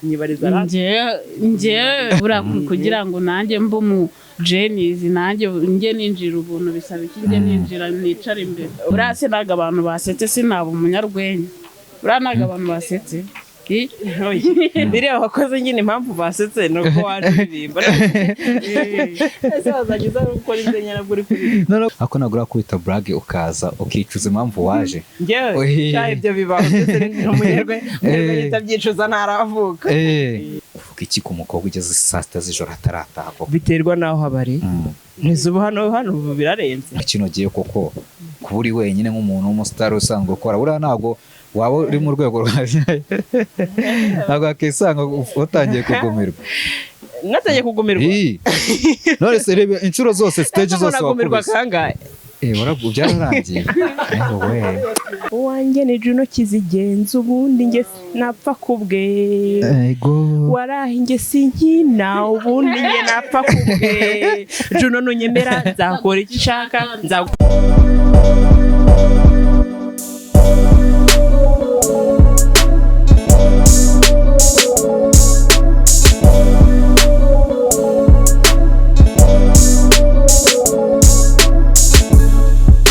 nyibariza nje bura kugira ngo nanjye mbo mu Jenizi nanjye nge ninjira ubuntu bisaba iki nge ninjira nicara imbere urase naga abantu basetse sinaba umunyarwenya uranaga abantu basetse biriya wakoze nyine impamvu basetse nuko waje birimba ese wazagiza gukora inzenya nabwo uri kuri ako nagura kwita brag ukaza ukicuza impamvu waje ngewe cyahe ibyo bibaho ndetse n'umunyarwe yitabyicuza ntaravuka uvuga iki ku mukobwa ugeze saa sita z'ijoro atarataha biterwa naho habari ntizubu hano birarenze kino giye koko kuba uri wenyine nk'umuntu w'umusitari usanzwe ukora buriya ntabwo waba uri mu rwego rwa ntabwo wakisanga utangiye kugumirwa natangiye kugumirwa none se reba inshuro zose stage zose wakumirwa kangahe warabu byararangiye uwanjye ni Juno kizigenza ubundi nge napfa kubwe warahi nge sinkina ubundi nge napfa kubwe Juno nunyemera nzakora icyo ushaka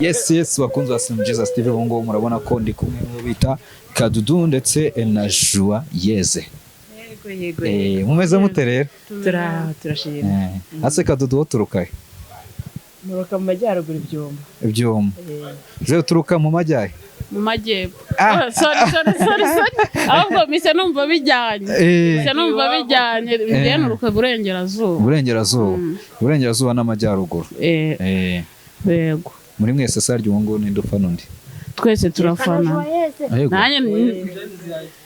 Yes bakunze wa Sim Jesus TV bongo murabona ko ndi kumwe bita Kadudu ndetse na Joyeuse yego mumeze muterera turashimye ase Kadudu woturukaye muruka mu majyaruguru ibyuma ze uturuka mu majyaye mu majyepfo sorry ahubwo mise numva bijyanye bigenda uruka burengerazuba n'amajyaruguru yego muri mwese saryo ngo n'indufa nundi twese turafana nanjye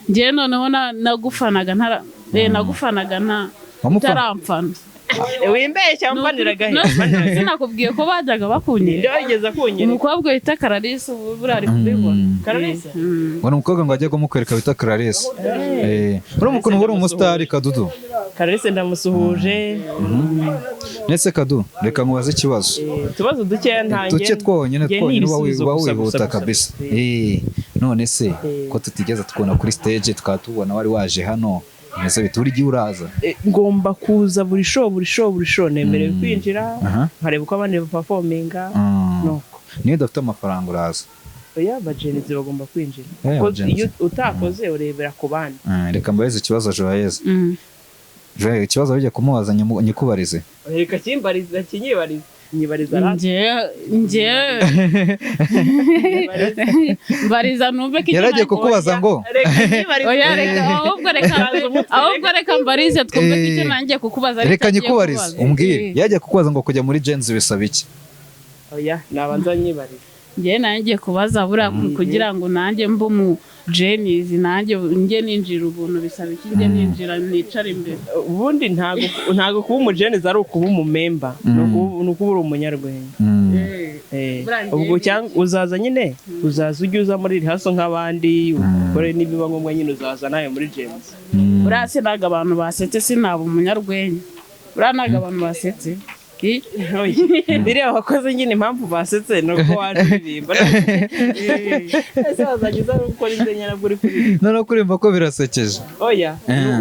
ngiye noneho nagufanaga ntarampfana wimbeshya mpaniraga sinakubwiye ko bajyaga bakunyira ndageza kunyira umukobwa wita Clarisse burari kubibona Clarisse ngo umukobwa ngo ajye kumukwereka bita Clarisse uri umukuntu uri umusitari Kadudu Clarisse ndamusuhuje nese Kadu reka nkubaze ikibazo tubazo duke ntange duke twonyine wihuta kabisa none se ko tutigeze tukona kuri stage twatubona wari waje hano nese bituri gihe uraza ngomba kuza buri show nemerewe kwinjira nkareba uko abandi performinga nuko niyo dafite amafaranga uraza oya bajenizi bagomba kwinjira kuko iyo utakoze urebera ku bandi reka mbaze ikibazo Joyeuse ikibazo bijya kumubaza nyikubarize reka kimbariza nyibariza nje bariza numve ko yaragiye kukubaza ngo oya reka mbarize twumve ko icyo nangiye kukubaza reka nyikubarize umbwire yagiye kukubaza ngo kujya muri Genzi bisaba iki oya nabanza nyibarize ngiye nangiye kubaza bura kugira ngo nanjye mbo mu Jenizi nanjye nge ninjira ubuntu bisaba iki nge ninjira nicara imbere ubundi ntago kuba umujenizi ari ukuba umumemba nukuba uri umunyarwenya ubwo cyangwa uzaza nyine uzaza ujye uza muri rihaso nk'abandi ukore nibiba ngombwa nyine uzaza nawe muri Genzi urase naga abantu basetse sinaba umunyarwenya uranaga abantu basetse biriya wakoze nyine impamvu basetse nuko waje birimba ese wazagiza gukora inzenya nabwo uri kuri none kurimba ko birasekeje oya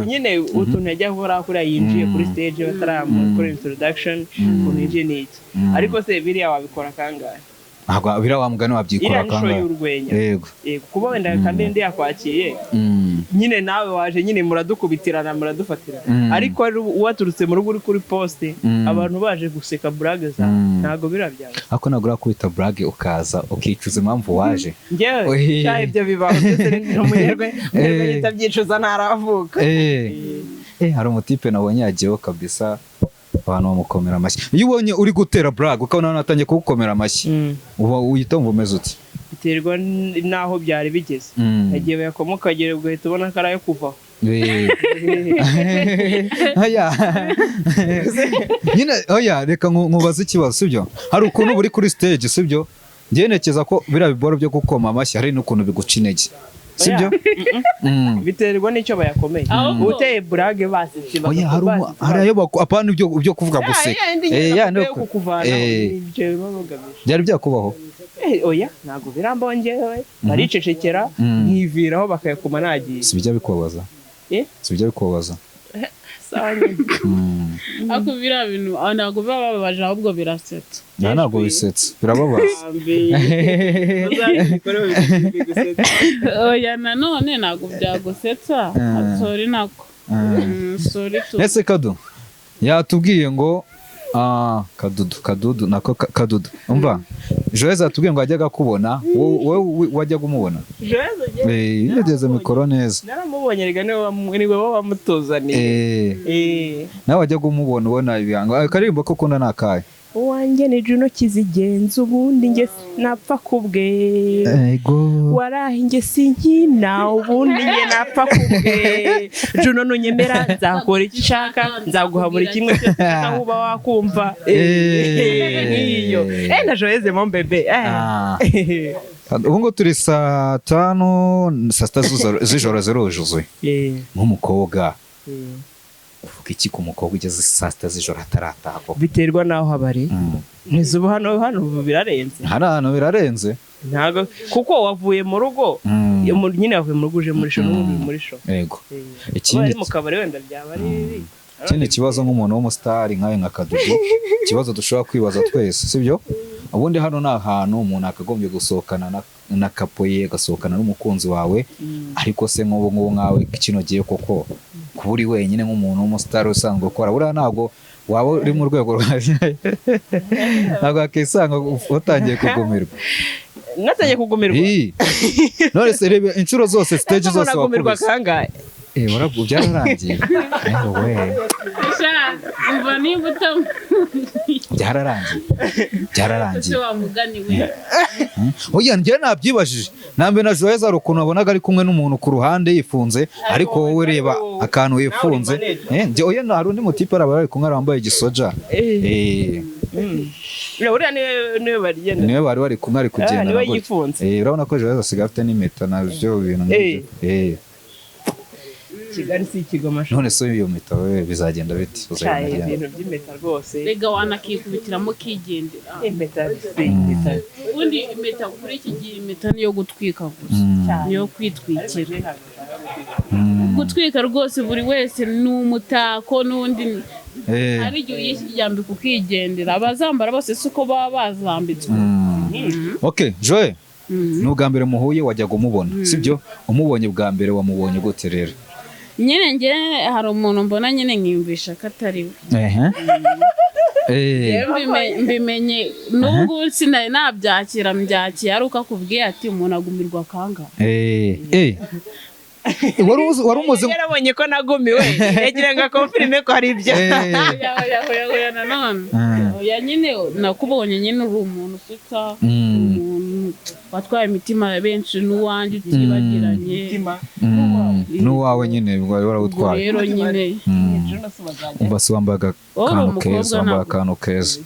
nyine utuntu yajya gukora kuri yinjiye kuri stage bataramukora introduction kunije niki ariko se biriya wabikora kangahe ntabwo biriya wamugana wabyikora kangahe yego kuba wenda kandi ndi yakwakiye nyine nawe waje nyine muradukubitirana muradufatira ariko waturutse mu rugo uri kuri poste abantu baje guseka brag za ntago birabyaye ako nagura kwita brag ukaza ukicuza impamvu waje ngewe cyahe ibyo bibaho ndetse n'umunyarwe yitabyicuza ntaravuka hari umutipe nabonye yagiyeho kabisa abantu bamukomera amashyi iyo ubonye uri gutera brag ukabona natangiye kugukomera amashyi uba uhita wumva umeze uti biterwa naho byari bigeze yagiye yakomoka agere ugahita ubona ko arayo kuvaho oya reka nkubaze ikibazo sibyo hari ukuntu buri kuri stage sibyo ngenekeza ko biriya biboro byo gukoma amashyi hari n'ukuntu biguca intege sibyo biterwa n'icyo bayakomeye uteye brag basitse hari ayo apana ibyo kuvuga guseka byari byakubaho oya ntago birambongewe baricecekera nkiviraho bakayakoma nagiye si bijya bikubabaza si ibyo bikubaza sawa nyine ariko biriya bintu ntabwo biba bababaje ahubwo birasetsa ntabwo bisetsa birababaza oya nanone ntabwo byagusetsa sorry nako sorry tu ese Kado yatubwiye ngo Kadudu nako Kadudu umva Joyce atubwiye ngo ajyaga kubona wowe wajyaga umubona yageze mikoro neza naramubonye rega niwe wamutuzaniye nawe wajyaga umubona ubona ibihanga akaririmbo ko kunda nakaye uwanjye ni Juno kizigenza ubundi nge napfa kubwe warahi nge sinkina ubundi nge napfa kubwe Juno nunyemera nzakora icyo ushaka nzaguha buri kimwe cyose aho uba wakumva iyo na Joyce mon bebe ubu ngo turi saa 5 saa 6 z'ijoro ziruzuye nk'umukobwa uvuga iki ku mukobwa ugeze saa 6 z'ijoro atarataha biterwa naho habari nizuba hano birarenze hano birarenze ntago kuko wavuye mu rugo nyine wavuye mu rugo uje muri show muri show yego ikindi mu kabari wenda byaba ari ikindi kibazo nk'umuntu w'umustar nkaye nka Kadudu kibazo dushobora kwibaza twese sibyo ubundi hano ni ahantu umuntu akagombye gusohokana na kapoye gasohokana n'umukunzi wawe ariko se nk'ubu nkawe kino giye koko kuba uri wenyine nk'umuntu w'umustar usanzwe ukora buriya ntabwo waba uri mu rwego rwa ntabwo akisanga utangiye kugumirwa natangiye kugumirwa none se rebe inshuro zose stage zose wakumirwa kangahe warabu byararangiye umva niba byararangiye wamuganiwe oya njye nabyibajije nambe na Joyce ari ukuntu wabonaga ari kumwe n'umuntu ku ruhande yifunze ariko wowe reba akantu yifunze njye oya hari undi mutipe ari kumwe arambaye igisoja uriya niwe bari kumwe ari kugenda niwe yifunze urabona ko Joyce asigaye afite n'impeta nabyo bintu nk'ibyo Kigali si ikigo mashuri none so iyo mpeta we bizagenda biti uzayimenya ibintu by'impeta rwose rega wanakikubitiramo kigendera impeta ubundi impeta kuri iki gihe impeta niyo gutwika gusa niyo kwitwikira gutwika rwose buri wese ni umutako n'undi hari igihe uyishyambika ukigendera abazambara bose siko baba bazambitswe okay Joy ni ubwa mbere muhuye wajyaga umubona sibyo umubonye bwa mbere wamubonye gute rero nyine nge hari umuntu mbona nyine nkiyumvisha ko atari we mbimenye nubwo sinari nabyakira mbyakira ari uko akubwiye ati umuntu agumirwa kangahe wari umuzi yarabonye ko nagumiwe yagira ngo akonfirime ko ari ibyo oya nanone oya nyine nakubonye nyine uri umuntu usetsa umuntu watwaye imitima benshi n'uwanjye utibagiranye n'uwawe nyine wari warawutwaye rero nyine umva se wambaye akantu keza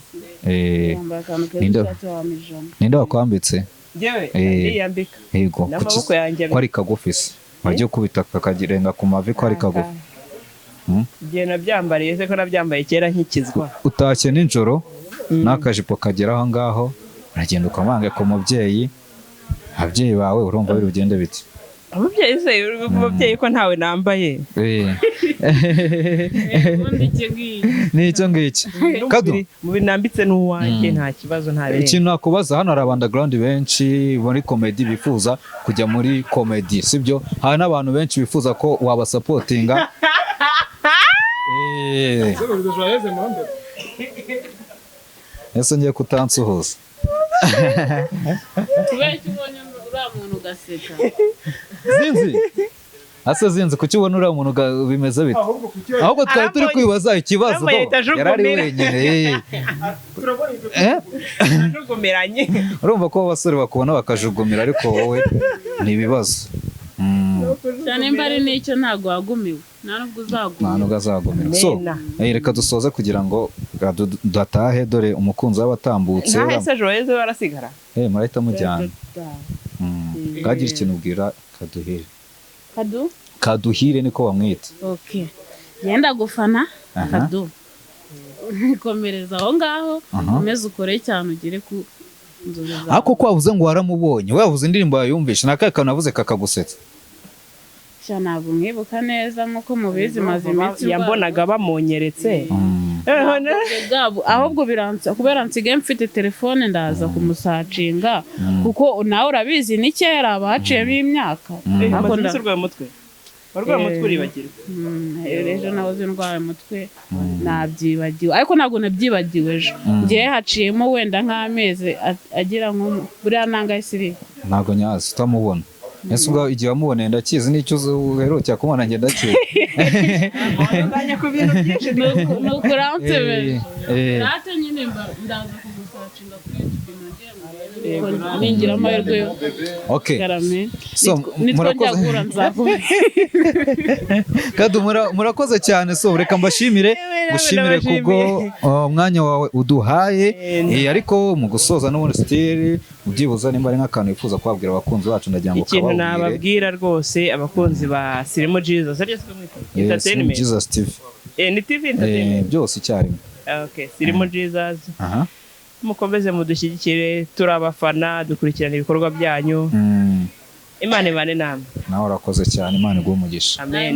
ninde wakwambitse yiyambika yego n'amaboko yanjye ko ari kagufi se wajya kubita kakagirenga ku mavi ko ari kagufi igihe nabyambariye se ko nabyambaye kera nk'ikizwa utashye nijoro n'akajipo kagera aho ngaho uragenda ukamwange ku mubyeyi ababyeyi bawe urumva biri bugende biti ababyeyi se umubyeyi ko ntawe nambaye ni icyo ngiki Kado mu binambitse n'uwanjye nta kibazo nta bere ikintu nakubaza hano hari abandagrawundi benshi muri komedi bifuza kujya muri komedi sibyo hari n'abantu benshi bifuza ko wabasapotinga ese ngiye kutansuhuza kubera ko ubonye uriya muntu ugaseka zinzi kuki ubona uriya muntu bimeze bite ahubwo twari turi kwibaza ikibazo yari ari wenyine urumva ko abasore bakubona bakajugumira ariko wowe ni ibibazo cyane mba ari n'icyo ntabwo wagumiwe nta nubwo uzagumira so reka dusoze kugira ngo datahe dore umukunzi w'abatambutse ese Joyce warasigara murahita mujyana bwagira ikintu ubwira Kaduhire niko bamwita yenda gufana Kadu komereza aho ngaho umeze ukore cyane ugere ku nzozi zawe ariko ko wavuze ngo waramubonye wavuze indirimbo yayumvisha nakaye kantu navuze kakagusetsa ntabwo mwibuka neza nk'uko mubizi maze iminsi yambonaga bamunyeretse ahubwo biransa kubera nsigaye mfite telefone ndaza kumusacinga kuko nawe urabizi ni kera abaciyemo imyaka urwaye umutwe uribagirwa ejo nahoze ndwaye umutwe nabyibagiwe ariko ntabwo nabyibagiwe ejo ngiye haciyemo wenda nk'amezi agira nko buriya nangahe siri ntabwo nyazi utamubona ese ubwo igihe wamuboneye ndakizi n'icyo uherutse kumubona njye ndakizi ni ukuransebeje rata nyine ndaza kugusacinga kuri YouTube ningira amahirwe yo murakoze cyane so reka mbashimire gushimire kubwo umwanya wawe uduhaye ariko mu gusoza n'ubundi stili ubyibuza nimba ari nk'akantu wifuza kubabwira abakunzi bacu ndagira ngo ikintu nababwira rwose abakunzi ba Sirimu Jesus Sirimu Jesus TV ni TV entertainment byose icyarimwe Sirimu Jesus mukomeze mudushyigikire turabafana dukurikirana ibikorwa byanyu Imana ibane namwe nawe urakoze cyane Imana iguhe umugisha amen